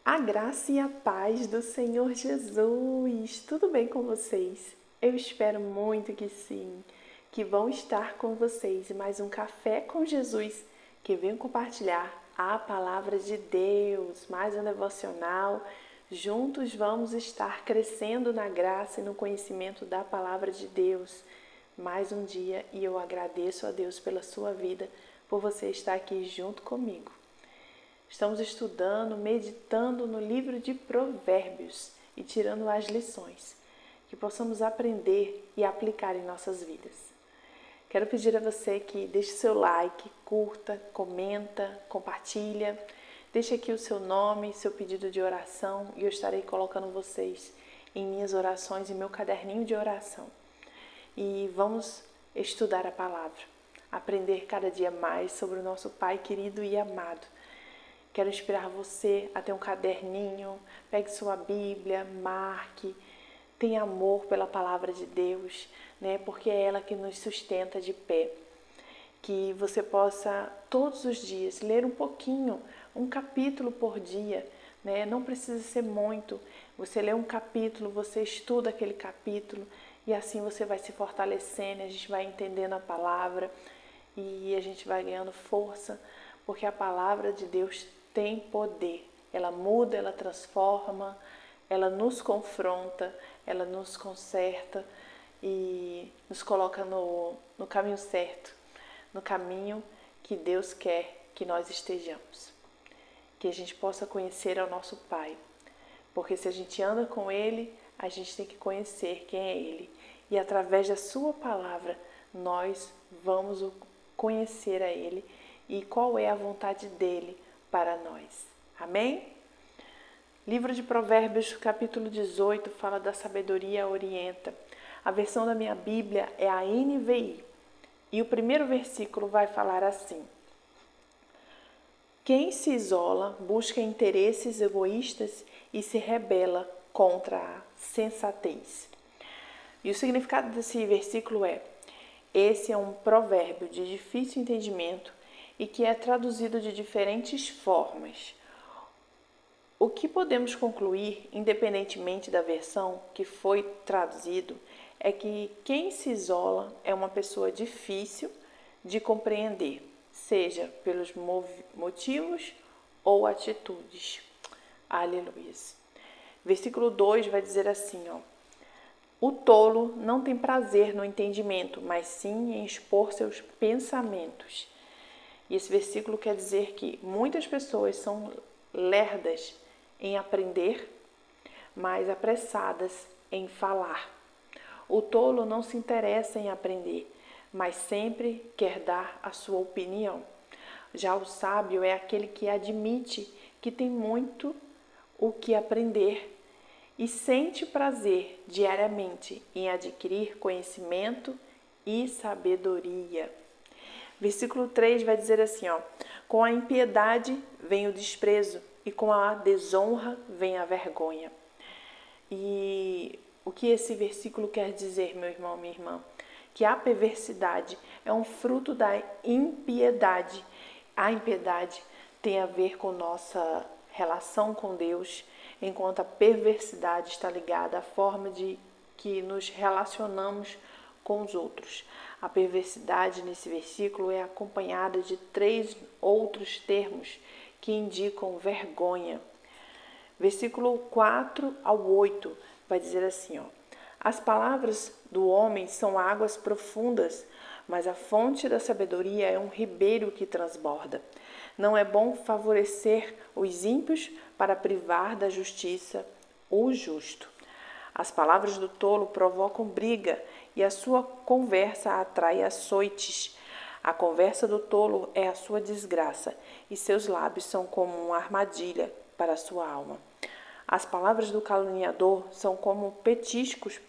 A graça e a paz do Senhor Jesus. Tudo bem com vocês? Eu espero muito que sim, que vão estar com vocês em mais um Café com Jesus, que venho compartilhar a palavra de Deus, mais um devocional. Juntos vamos estar crescendo na graça e no conhecimento da palavra de Deus. Mais um dia e eu agradeço a Deus pela sua vida, por você estar aqui junto comigo. Estamos estudando, meditando no livro de Provérbios e tirando as lições que possamos aprender e aplicar em nossas vidas. Quero pedir a você que deixe seu like, curta, comenta, compartilha. Deixe aqui o seu nome, seu pedido de oração e eu estarei colocando vocês em minhas orações, em meu caderninho de oração. E vamos estudar a palavra, aprender cada dia mais sobre o nosso Pai querido e amado. Quero inspirar você a ter um caderninho, pegue sua Bíblia, marque, tenha amor pela palavra de Deus, né? Porque é ela que nos sustenta de pé. Que você possa todos os dias ler um pouquinho, um capítulo por dia, né? Não precisa ser muito. Você lê um capítulo, você estuda aquele capítulo e assim você vai se fortalecendo, a gente vai entendendo a palavra e a gente vai ganhando força, porque a palavra de Deus tem poder. Ela muda, ela transforma, ela nos confronta, ela nos conserta e nos coloca no caminho certo, no caminho que Deus quer que nós estejamos. Que a gente possa conhecer ao nosso Pai, porque se a gente anda com Ele, a gente tem que conhecer quem é Ele. E através da sua palavra, nós vamos conhecer a Ele e qual é a vontade dEle para nós. Amém? Livro de Provérbios, capítulo 18, fala da sabedoria orienta. A versão da minha Bíblia é a NVI. E o primeiro versículo vai falar assim: quem se isola busca interesses egoístas e se rebela contra a sensatez. E o significado desse versículo é: esse é um provérbio de difícil entendimento e que é traduzido de diferentes formas. O que podemos concluir, independentemente da versão que foi traduzido, é que quem se isola é uma pessoa difícil de compreender, seja pelos motivos ou atitudes. Aleluia. Versículo 2 vai dizer assim, ó: o tolo não tem prazer no entendimento, mas sim em expor seus pensamentos. E esse versículo quer dizer que muitas pessoas são lerdas em aprender, mas apressadas em falar. O tolo não se interessa em aprender, mas sempre quer dar a sua opinião. Já o sábio é aquele que admite que tem muito o que aprender e sente prazer diariamente em adquirir conhecimento e sabedoria. Versículo 3 vai dizer assim, ó: com a impiedade vem o desprezo e com a desonra vem a vergonha. E o que esse versículo quer dizer, meu irmão, minha irmã? Que a perversidade é um fruto da impiedade. A impiedade tem a ver com nossa relação com Deus, enquanto a perversidade está ligada à forma de que nos relacionamos com os outros. A perversidade nesse versículo é acompanhada de 3 outros termos que indicam vergonha. Versículo 4 ao 8 vai dizer assim, ó: as palavras do homem são águas profundas, mas a fonte da sabedoria é um ribeiro que transborda. Não é bom favorecer os ímpios para privar da justiça o justo. As palavras do tolo provocam briga e a sua conversa atrai açoites. A conversa do tolo é a sua desgraça e seus lábios são como uma armadilha para a sua alma. As palavras do caluniador são como petiscos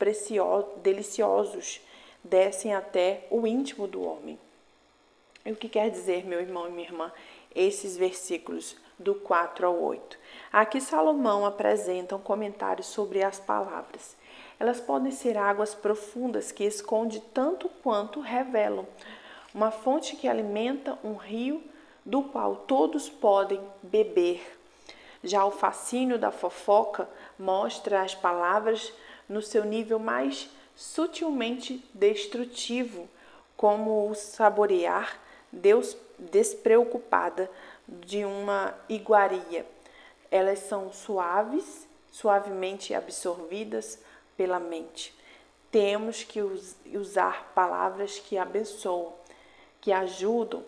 deliciosos, descem até o íntimo do homem. E o que quer dizer, meu irmão e minha irmã, esses versículos do 4 ao 8? Aqui Salomão apresenta um comentário sobre as palavras. Elas podem ser águas profundas que escondem tanto quanto revelam. Uma fonte que alimenta um rio do qual todos podem beber. Já o fascínio da fofoca mostra as palavras no seu nível mais sutilmente destrutivo, como o saborear despreocupada de uma iguaria. Elas são suavemente absorvidas pela mente. Temos que usar palavras que abençoam, que ajudam,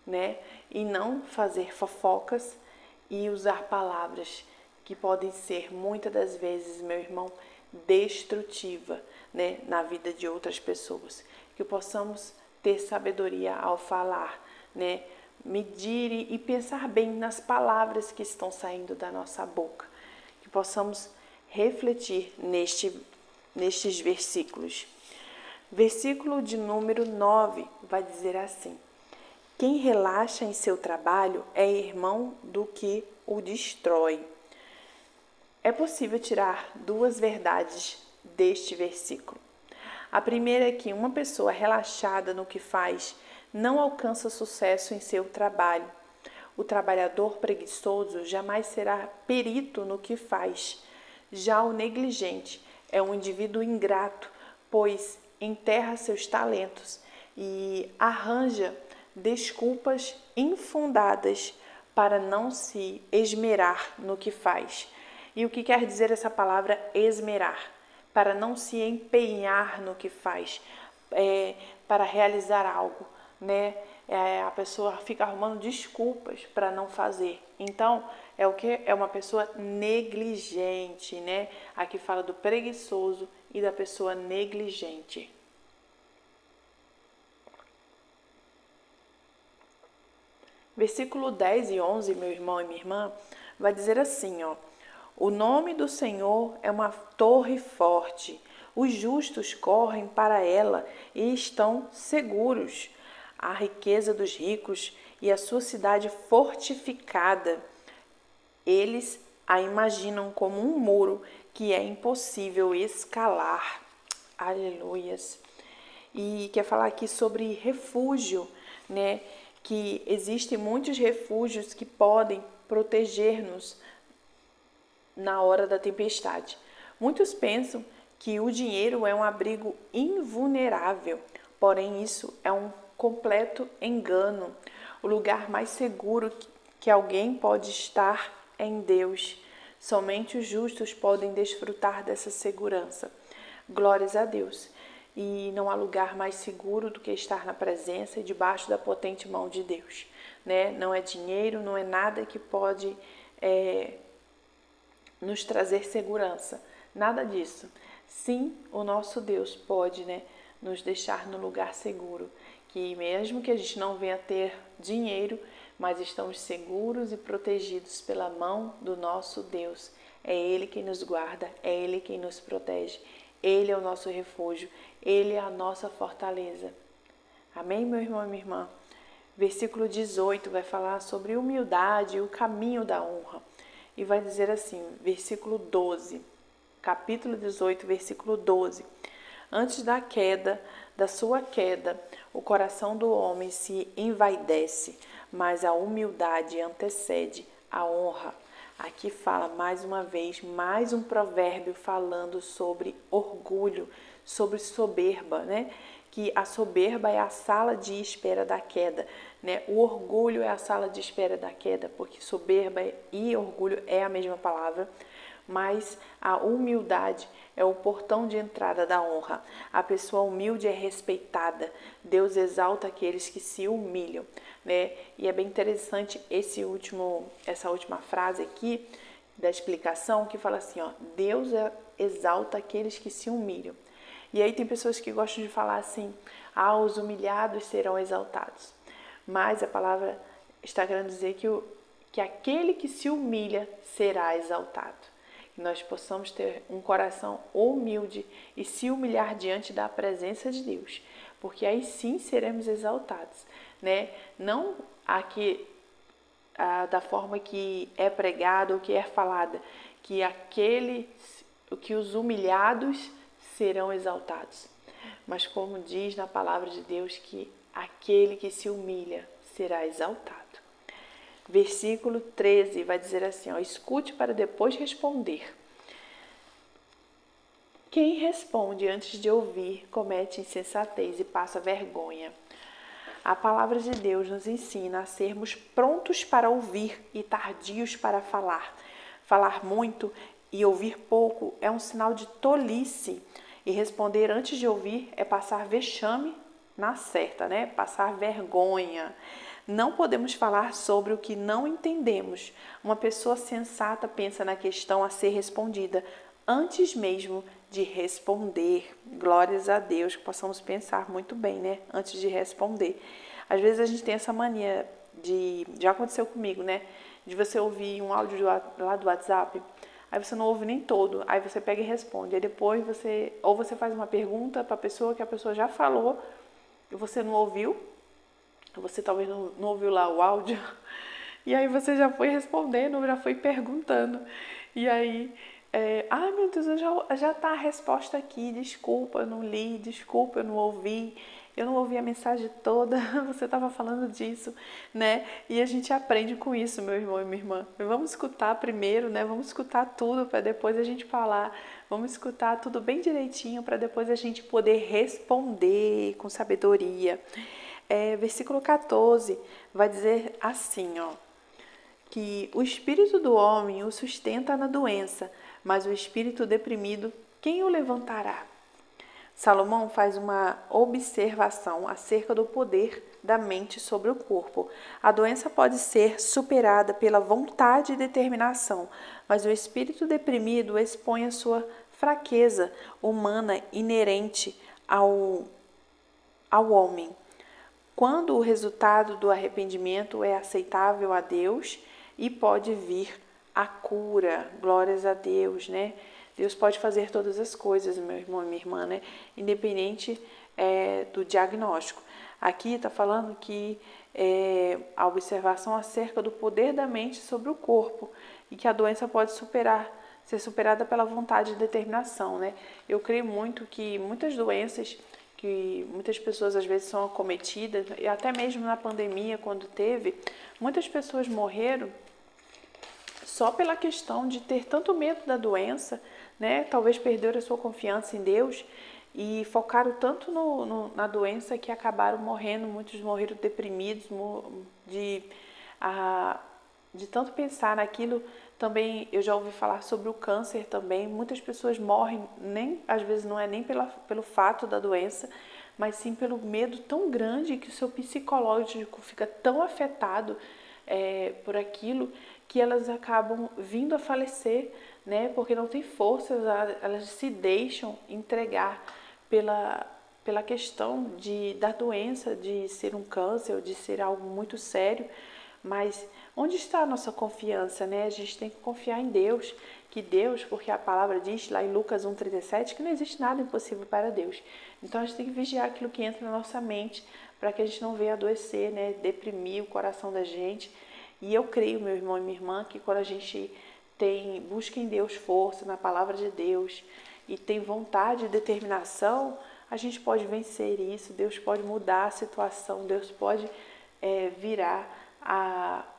né? E não fazer fofocas e usar palavras que podem ser, muitas das vezes, meu irmão, destrutiva, né, na vida de outras pessoas. Que possamos ter sabedoria ao falar, né, medir e pensar bem nas palavras que estão saindo da nossa boca. Que possamos refletir nestes versículos. Versículo de número 9 vai dizer assim: quem relaxa em seu trabalho é irmão do que o destrói. É possível tirar duas verdades deste versículo. A primeira é que uma pessoa relaxada no que faz não alcança sucesso em seu trabalho. O trabalhador preguiçoso jamais será perito no que faz. Já o negligente é um indivíduo ingrato, pois enterra seus talentos e arranja desculpas infundadas para não se esmerar no que faz. E o que quer dizer essa palavra esmerar? Para não se empenhar no que faz, para realizar algo, né? A pessoa fica arrumando desculpas para não fazer. Então, é o que? É uma pessoa negligente, né? Aqui fala do preguiçoso e da pessoa negligente. Versículo 10 e 11, meu irmão e minha irmã, vai dizer assim, ó: o nome do Senhor é uma torre forte. Os justos correm para ela e estão seguros. A riqueza dos ricos e a sua cidade fortificada. Eles a imaginam como um muro que é impossível escalar. Aleluias. E quer falar aqui sobre refúgio, né? Que existem muitos refúgios que podem proteger-nos na hora da tempestade. Muitos pensam que o dinheiro é um abrigo invulnerável, porém isso é um completo engano. O lugar mais seguro que alguém pode estar é em Deus. Somente os justos podem desfrutar dessa segurança. Glórias a Deus. E não há lugar mais seguro do que estar na presença e debaixo da potente mão de Deus, né? Não é dinheiro, não é nada que pode nos trazer segurança. Nada disso. Sim, o nosso Deus pode, né, nos deixar no lugar seguro. Que mesmo que a gente não venha ter dinheiro, mas estamos seguros e protegidos pela mão do nosso Deus. É Ele quem nos guarda, é Ele quem nos protege. Ele é o nosso refúgio, Ele é a nossa fortaleza. Amém, meu irmão e minha irmã? Versículo 18 vai falar sobre humildade e o caminho da honra. E vai dizer assim, versículo 12, capítulo 18, versículo 12. Antes da queda, da sua queda, o coração do homem se envaidece, mas a humildade antecede a honra. Aqui fala mais uma vez, mais um provérbio falando sobre orgulho, sobre soberba, né? Que a soberba é a sala de espera da queda, né? O orgulho é a sala de espera da queda, porque soberba e orgulho é a mesma palavra, mas a humildade é o portão de entrada da honra. A pessoa humilde é respeitada. Deus exalta aqueles que se humilham, né? E é bem interessante essa última frase aqui da explicação que fala assim, ó: Deus exalta aqueles que se humilham. E aí tem pessoas que gostam de falar assim: ah, os humilhados serão exaltados. Mas a palavra está querendo dizer que aquele que se humilha será exaltado. Que nós possamos ter um coração humilde e se humilhar diante da presença de Deus, porque aí sim seremos exaltados, né? Não aqui da forma que é pregada ou que é falada, que os humilhados serão exaltados, mas como diz na palavra de Deus, que aquele que se humilha será exaltado. Versículo 13 vai dizer assim, ó, escute para depois responder. Quem responde antes de ouvir comete insensatez e passa vergonha. A palavra de Deus nos ensina a sermos prontos para ouvir e tardios para falar. Falar muito e ouvir pouco é um sinal de tolice. E responder antes de ouvir é passar vexame na certa, né? Passar vergonha. Não podemos falar sobre o que não entendemos. Uma pessoa sensata pensa na questão a ser respondida antes mesmo de responder. Glórias a Deus, que possamos pensar muito bem, né? Antes de responder. Às vezes a gente tem essa mania já aconteceu comigo, né? De você ouvir um áudio lá do WhatsApp, aí você não ouve nem todo, aí você pega e responde. Aí depois você faz uma pergunta para a pessoa que a pessoa já falou e você não ouviu. Você talvez não ouviu lá o áudio. E aí você já foi respondendo, já foi perguntando. E aí, ai meu Deus, já tá a resposta aqui, desculpa, eu não li, desculpa, eu não ouvi a mensagem toda, você estava falando disso, né? E a gente aprende com isso, meu irmão e minha irmã. Vamos escutar primeiro, né? Vamos escutar tudo para depois a gente falar. Vamos escutar tudo bem direitinho para depois a gente poder responder com sabedoria. Versículo 14 vai dizer assim, ó, que o espírito do homem o sustenta na doença, mas o espírito deprimido, quem o levantará? Salomão faz uma observação acerca do poder da mente sobre o corpo. A doença pode ser superada pela vontade e determinação, mas o espírito deprimido expõe a sua fraqueza humana inerente ao homem. Quando o resultado do arrependimento é aceitável a Deus e pode vir a cura, glórias a Deus, né? Deus pode fazer todas as coisas, meu irmão e minha irmã, né? Independente do diagnóstico. Aqui está falando que a observação acerca do poder da mente sobre o corpo e que a doença pode ser superada pela vontade e determinação, né? Eu creio muito que muitas doenças que muitas pessoas às vezes são acometidas, e até mesmo na pandemia, quando teve, muitas pessoas morreram só pela questão de ter tanto medo da doença, né? Talvez perderam a sua confiança em Deus e focaram tanto na doença que acabaram morrendo, muitos morreram deprimidos, de tanto pensar naquilo. Também eu já ouvi falar sobre o câncer também. Muitas pessoas morrem, às vezes não é nem pelo fato da doença, mas sim pelo medo tão grande que o seu psicológico fica tão afetado por aquilo que elas acabam vindo a falecer, né? Porque não tem forças, elas se deixam entregar pela questão da doença, de ser um câncer ou de ser algo muito sério. Mas onde está a nossa confiança, né? A gente tem que confiar em Deus, porque a palavra diz lá em Lucas 1,37 que não existe nada impossível para Deus. Então a gente tem que vigiar aquilo que entra na nossa mente para que a gente não venha adoecer, né? Deprimir o coração da gente. E eu creio, meu irmão e minha irmã, que quando a gente busca em Deus força, na palavra de Deus, e tem vontade e determinação, a gente pode vencer isso, Deus pode mudar a situação, Deus pode virar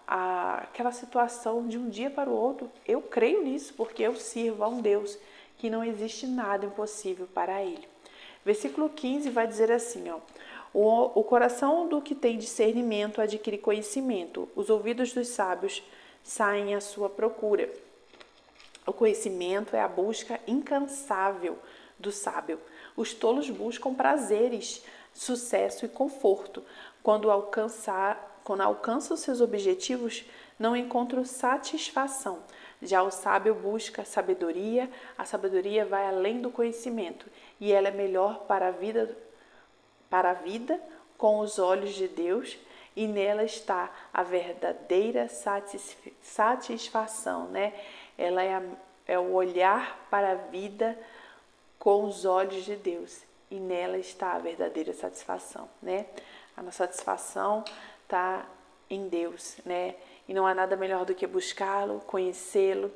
aquela situação de um dia para o outro. Eu creio nisso porque eu sirvo a um Deus que não existe nada impossível para Ele. Versículo 15 vai dizer assim, ó, o coração do que tem discernimento adquire conhecimento, os ouvidos dos sábios saem à sua procura. O conhecimento é a busca incansável do sábio. Os tolos buscam prazeres, sucesso e conforto. Quando alcançam seus objetivos, não encontram satisfação. Já o sábio busca sabedoria, a sabedoria vai além do conhecimento e ela é melhor para a vida com os olhos de Deus, e nela está a verdadeira satisfação, né? Ela é o olhar para a vida com os olhos de Deus, e nela está a verdadeira satisfação, né? A nossa satisfação está em Deus, né? E não há nada melhor do que buscá-lo, conhecê-lo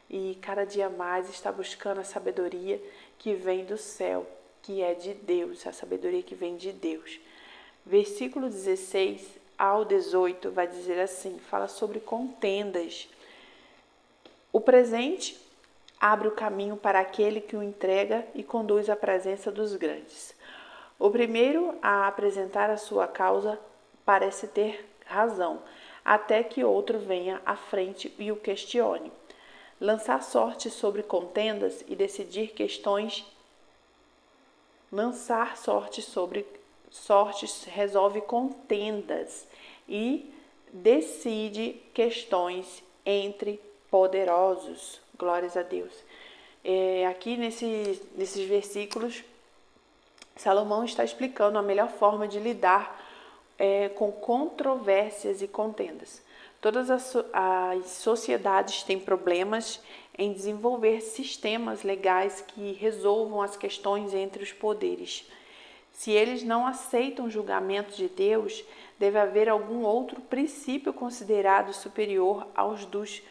e cada dia mais estar buscando a sabedoria que vem do céu, que é de Deus, a sabedoria que vem de Deus. Versículo 16 ao 18 vai dizer assim, fala sobre contendas. O presente abre o caminho para aquele que o entrega e conduz à presença dos grandes. O primeiro a apresentar a sua causa parece ter razão, até que outro venha à frente e o questione. Lançar sorte sobre contendas e decidir questões. Lançar sorte sobre sortes resolve contendas e decide questões entre poderosos. Glórias a Deus. Aqui nesses versículos, Salomão está explicando a melhor forma de lidar com controvérsias e contendas. Todas as sociedades têm problemas em desenvolver sistemas legais que resolvam as questões entre os poderes. Se eles não aceitam o julgamento de Deus, deve haver algum outro princípio considerado superior aos dos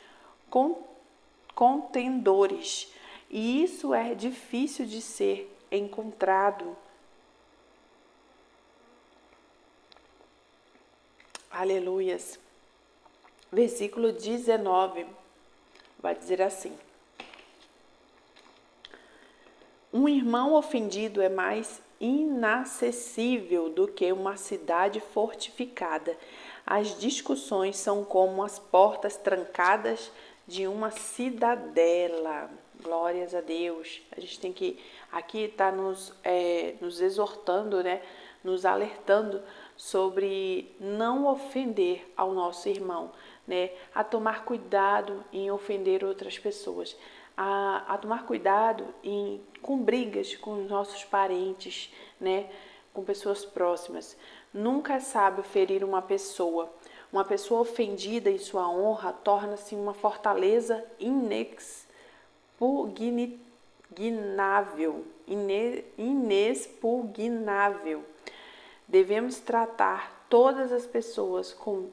contendores. E isso é difícil de ser encontrado. Aleluias. Versículo 19 vai dizer assim: um irmão ofendido é mais inacessível do que uma cidade fortificada. As discussões são como as portas trancadas de uma cidadela. Glórias a Deus. A gente tem que, aqui está nos exortando, né? Nos alertando sobre não ofender ao nosso irmão, né? A tomar cuidado em ofender outras pessoas. A tomar cuidado com brigas com os nossos parentes, né? Com pessoas próximas. Nunca é sábio ferir uma pessoa. Uma pessoa ofendida em sua honra torna-se uma fortaleza inexpugnável. Devemos tratar todas as pessoas com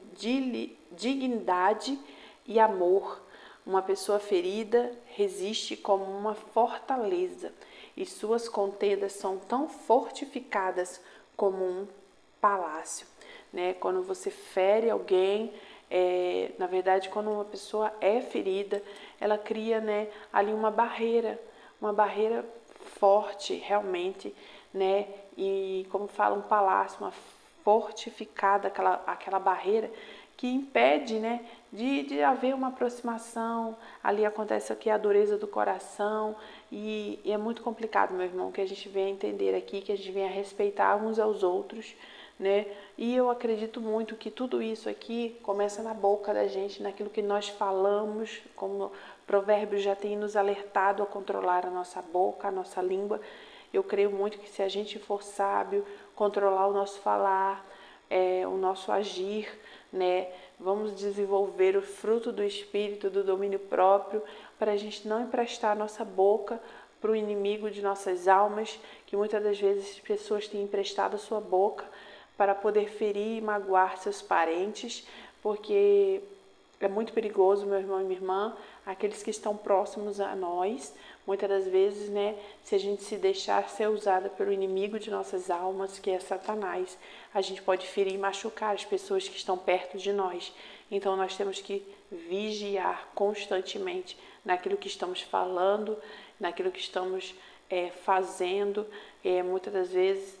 dignidade e amor. Uma pessoa ferida resiste como uma fortaleza, e suas contendas são tão fortificadas como um palácio. Né? Quando você fere alguém, na verdade, quando uma pessoa é ferida, ela cria, né, ali uma barreira forte, realmente, né? E como fala, um palácio, uma fortificada, aquela barreira que impede, né, de haver uma aproximação. Ali acontece aqui a dureza do coração e é muito complicado, meu irmão, que a gente venha entender aqui, que a gente venha respeitar uns aos outros, né? E eu acredito muito que tudo isso aqui começa na boca da gente, naquilo que nós falamos, como Provérbios já tem nos alertado a controlar a nossa boca, a nossa língua. Eu creio muito que se a gente for sábio, controlar o nosso falar, o nosso agir, né? Vamos desenvolver o fruto do Espírito, do domínio próprio, para a gente não emprestar a nossa boca para o inimigo de nossas almas, que muitas das vezes as pessoas têm emprestado a sua boca para poder ferir e magoar seus parentes, porque é muito perigoso, meu irmão e minha irmã, aqueles que estão próximos a nós. Muitas das vezes, né, se a gente se deixar ser usada pelo inimigo de nossas almas, que é Satanás, a gente pode ferir e machucar as pessoas que estão perto de nós. Então, nós temos que vigiar constantemente naquilo que estamos falando, naquilo que estamos fazendo. Muitas das vezes,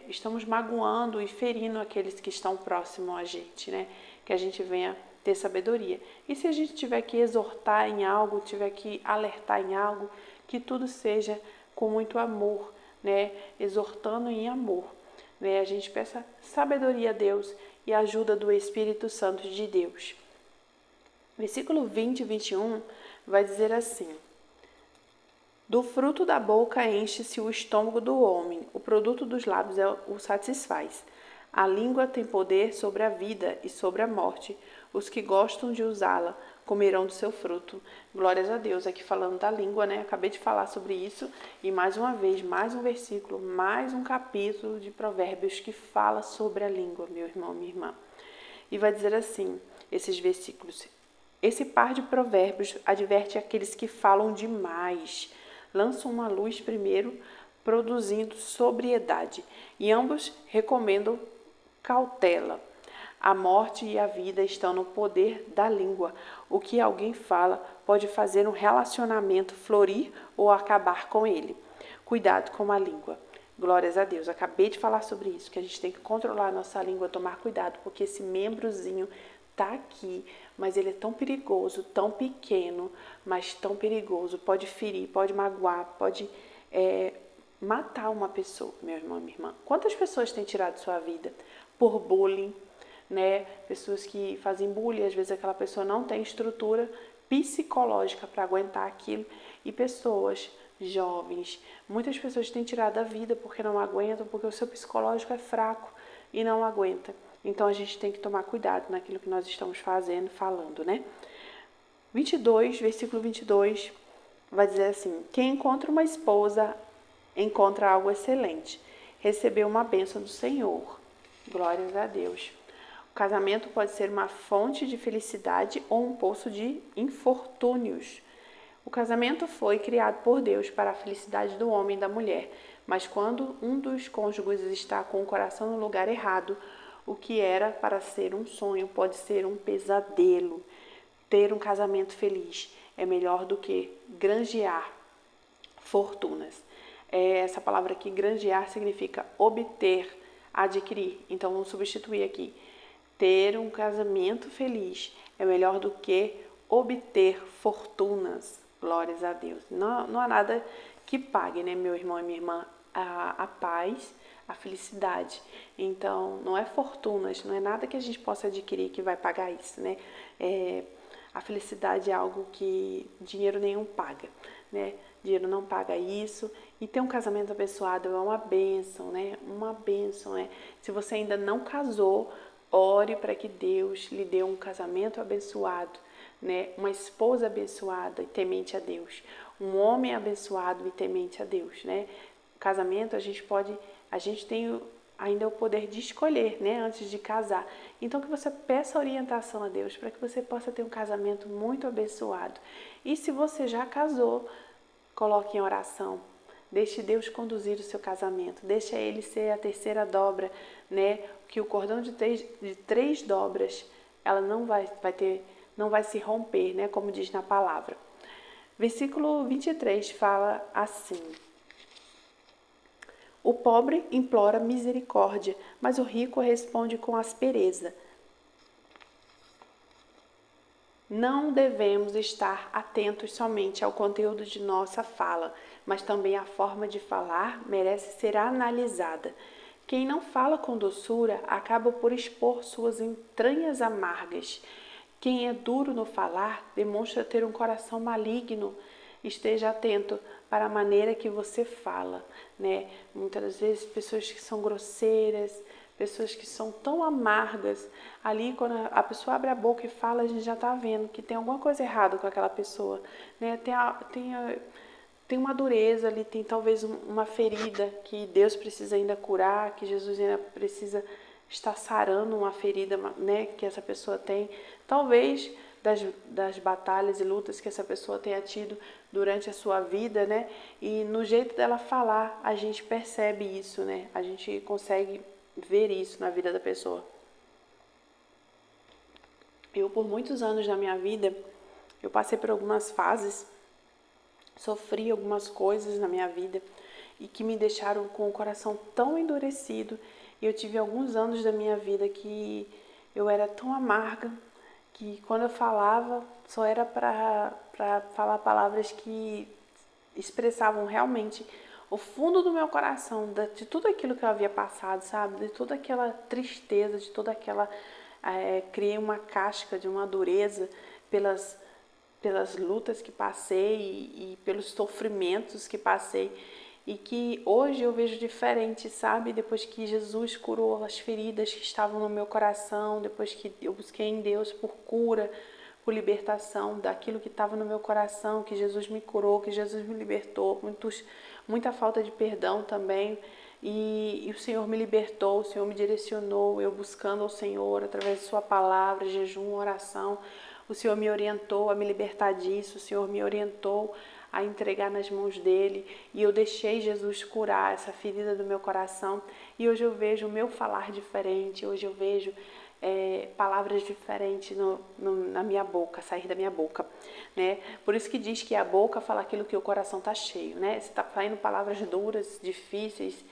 estamos magoando e ferindo aqueles que estão próximos a gente, né? Que a gente venha ter sabedoria. E se a gente tiver que exortar em algo, tiver que alertar em algo, que tudo seja com muito amor, né? Exortando em amor, né? A gente peça sabedoria a Deus e a ajuda do Espírito Santo de Deus. Versículo 20 e 21 vai dizer assim: do fruto da boca enche-se o estômago do homem, o produto dos lábios o satisfaz. A língua tem poder sobre a vida e sobre a morte. Os que gostam de usá-la comerão do seu fruto. Glórias a Deus. Aqui falando da língua, né? Acabei de falar sobre isso. E mais uma vez, mais um versículo, mais um capítulo de Provérbios que fala sobre a língua, meu irmão, minha irmã. E vai dizer assim, esses versículos: esse par de provérbios adverte aqueles que falam demais. Lançam uma luz primeiro, produzindo sobriedade. E ambos recomendam cautela. A morte e a vida estão no poder da língua. O que alguém fala pode fazer um relacionamento florir ou acabar com ele. Cuidado com a língua. Glórias a Deus. Acabei de falar sobre isso, que a gente tem que controlar a nossa língua, tomar cuidado, porque esse membrozinho tá aqui, mas ele é tão perigoso, tão pequeno, mas tão perigoso. Pode ferir, pode magoar, pode matar uma pessoa, meu irmão e minha irmã. Quantas pessoas têm tirado sua vida por bullying, né? Pessoas que fazem bullying, às vezes aquela pessoa não tem estrutura psicológica para aguentar aquilo, e pessoas jovens, muitas pessoas têm tirado a vida porque não aguentam, porque o seu psicológico é fraco e não aguenta. Então a gente tem que tomar cuidado naquilo que nós estamos fazendo, falando, né? 22, versículo 22, vai dizer assim: quem encontra uma esposa encontra algo excelente, recebeu uma bênção do Senhor. Glórias a Deus. O casamento pode ser uma fonte de felicidade ou um poço de infortúnios. O casamento foi criado por Deus para a felicidade do homem e da mulher, mas quando um dos cônjuges está com o coração no lugar errado, o que era para ser um sonho pode ser um pesadelo. Ter um casamento feliz é melhor do que granjear fortunas. Essa palavra aqui, granjear, significa obter, adquirir. Então, vamos substituir aqui. Ter um casamento feliz é melhor do que obter fortunas. Glórias a Deus. Não há nada que pague, né, meu irmão e minha irmã, a paz, a felicidade. Então, não é fortunas, não é nada que a gente possa adquirir que vai pagar isso, né? A felicidade é algo que dinheiro nenhum paga, né? Dinheiro não paga isso. E ter um casamento abençoado é uma bênção, né? Uma bênção, né? Se você ainda não casou, ore para que Deus lhe dê um casamento abençoado, né? Uma esposa abençoada e temente a Deus. Um homem abençoado e temente a Deus, né? Casamento a gente tem ainda o poder de escolher, né, antes de casar. Então que você peça orientação a Deus para que você possa ter um casamento muito abençoado. E se você já casou, coloque em oração. Deixe Deus conduzir o seu casamento. Deixe ele ser a terceira dobra, né? Que o cordão de três dobras, ela não vai se romper, né? Como diz na palavra. Versículo 23 fala assim: o pobre implora misericórdia, mas o rico responde com aspereza. Não devemos estar atentos somente ao conteúdo de nossa fala, mas também a forma de falar merece ser analisada. Quem não fala com doçura acaba por expor suas entranhas amargas. Quem é duro no falar demonstra ter um coração maligno. Esteja atento para a maneira que você fala, né? Muitas vezes pessoas que são grosseiras, pessoas que são tão amargas, ali quando a pessoa abre a boca e fala, a gente já está vendo que tem alguma coisa errada com aquela pessoa, né? Tem uma dureza ali, tem talvez uma ferida que Deus precisa ainda curar, que Jesus ainda precisa estar sarando uma ferida, né, que essa pessoa tem. Talvez das batalhas e lutas que essa pessoa tenha tido durante a sua vida, né? E no jeito dela falar, a gente percebe isso, né? A gente consegue ver isso na vida da pessoa. Eu, por muitos anos da minha vida, eu passei por algumas fases, sofri algumas coisas na minha vida e que me deixaram com o coração tão endurecido. E eu tive alguns anos da minha vida que eu era tão amarga que quando eu falava só era para falar palavras que expressavam realmente o fundo do meu coração, de tudo aquilo que eu havia passado, sabe? De toda aquela tristeza, de toda aquela... criei uma casca de uma dureza pelas lutas que passei e pelos sofrimentos que passei. E que hoje eu vejo diferente, sabe? Depois que Jesus curou as feridas que estavam no meu coração, depois que eu busquei em Deus por cura, por libertação daquilo que estava no meu coração, que Jesus me curou, que Jesus me libertou, muita falta de perdão também. E o Senhor me libertou, o Senhor me direcionou, eu buscando ao Senhor através de sua palavra, jejum, oração. O Senhor me orientou a me libertar disso, o Senhor me orientou a entregar nas mãos dele, e eu deixei Jesus curar essa ferida do meu coração, e hoje eu vejo o meu falar diferente, hoje eu vejo palavras diferentes na minha boca, sair da minha boca, né? Por isso que diz que a boca fala aquilo que o coração está cheio, né? Se está saindo palavras duras, difíceis,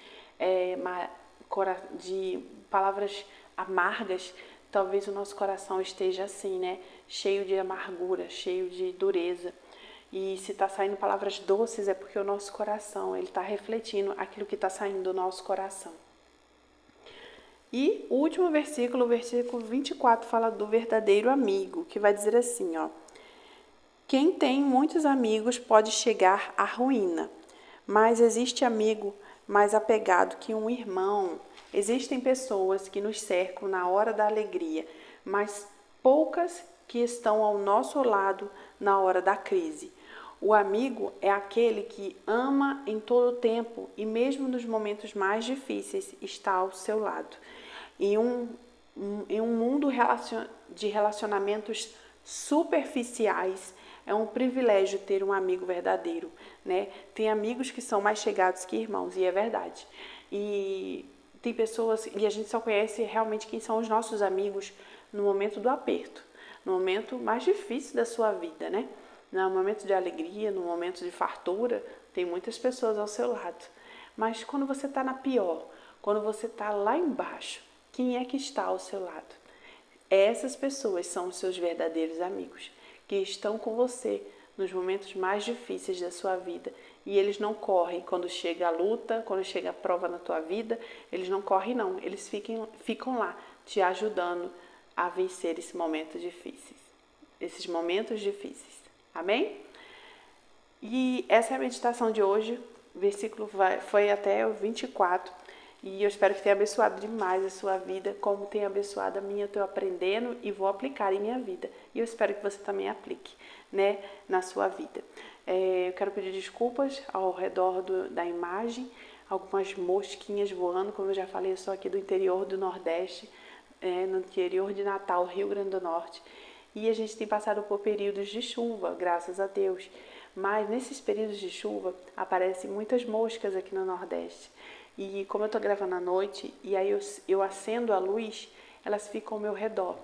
de palavras amargas, talvez o nosso coração esteja assim, né? Cheio de amargura, cheio de dureza. E se está saindo palavras doces é porque o nosso coração, ele está refletindo aquilo que está saindo do nosso coração. E o último versículo, o versículo 24, fala do verdadeiro amigo, que vai dizer assim, ó. Quem tem muitos amigos pode chegar à ruína, mas existe amigo mais apegado que um irmão. Existem pessoas que nos cercam na hora da alegria, mas poucas que estão ao nosso lado na hora da crise. O amigo é aquele que ama em todo o tempo e mesmo nos momentos mais difíceis está ao seu lado. Em um mundo de relacionamentos superficiais, é um privilégio ter um amigo verdadeiro, né? Tem amigos que são mais chegados que irmãos, e é verdade. E tem pessoas, e a gente só conhece realmente quem são os nossos amigos no momento do aperto, no momento mais difícil da sua vida, né? No momento de alegria, no momento de fartura, tem muitas pessoas ao seu lado. Mas quando você está na pior, quando você está lá embaixo, quem é que está ao seu lado? Essas pessoas são os seus verdadeiros amigos, que estão com você nos momentos mais difíceis da sua vida. E eles não correm quando chega a luta, quando chega a prova na tua vida, eles não correm não, eles ficam lá te ajudando a vencer esses momentos difíceis. Amém? E essa é a meditação de hoje, o versículo foi até o 24, e eu espero que tenha abençoado demais a sua vida, como tem abençoado a minha. Eu estou aprendendo e vou aplicar em minha vida, e eu espero que você também aplique, né, na sua vida. Eu quero pedir desculpas ao redor da imagem, algumas mosquinhas voando, como eu já falei, eu sou aqui do interior do Nordeste, no interior de Natal, Rio Grande do Norte, e a gente tem passado por períodos de chuva, graças a Deus. Mas nesses períodos de chuva aparecem muitas moscas aqui no Nordeste. E como eu estou gravando à noite e aí eu acendo a luz, elas ficam ao meu redor,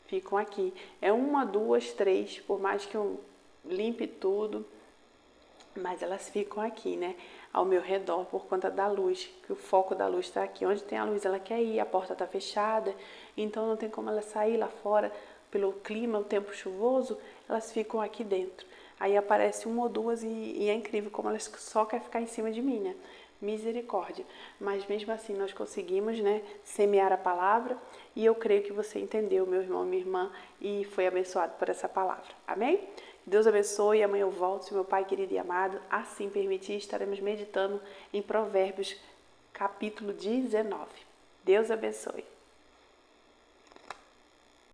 ficam aqui. É uma, duas, três, por mais que eu limpe tudo, mas elas ficam aqui, né? Ao meu redor por conta da luz, que o foco da luz está aqui. Onde tem a luz ela quer ir, a porta está fechada, então não tem como ela sair lá fora. Pelo clima, o tempo chuvoso, elas ficam aqui dentro. Aí aparece uma ou duas e é incrível como elas só querem ficar em cima de mim, né? Misericórdia. Mas mesmo assim nós conseguimos, né, semear a palavra, e eu creio que você entendeu, meu irmão, minha irmã, e foi abençoado por essa palavra. Amém? Deus abençoe, amanhã eu volto, se meu Pai querido e amado assim permitir, estaremos meditando em Provérbios capítulo 19. Deus abençoe.